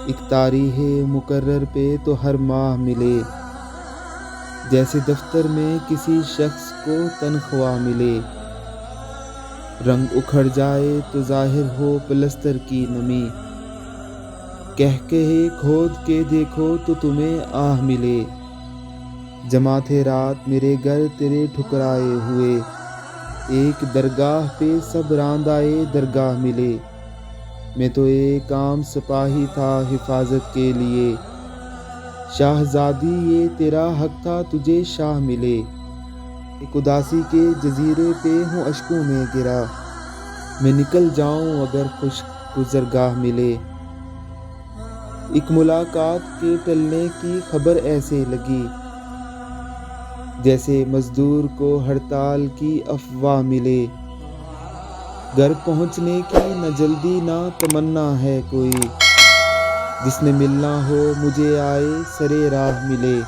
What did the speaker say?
ایک تاریخ مقرر پہ تو ہر ماہ ملے، جیسے دفتر میں کسی شخص کو تنخواہ ملے۔ رنگ اکھڑ جائے تو ظاہر ہو پلستر کی نمی، کہہ کھود کے دیکھو تو تمہیں آہ ملے۔ جمع تھے رات میرے گھر تیرے ٹھکرائے ہوئے، ایک درگاہ پہ سب راندائے درگاہ ملے۔ میں تو ایک عام سپاہی تھا حفاظت کے لیے، شاہزادی یہ تیرا حق تھا تجھے شاہ ملے۔ ایک اداسی کے جزیرے پہ ہوں اشکوں میں گرا، میں نکل جاؤں اگر خشک گزرگاہ ملے۔ ایک ملاقات کے ٹلنے کی خبر ایسے لگی، جیسے مزدور کو ہڑتال کی افواہ ملے۔ گھر پہنچنے کی نہ جلدی نہ تمنا ہے کوئی، جس نے ملنا ہو مجھے آئے سرے راہ ملے۔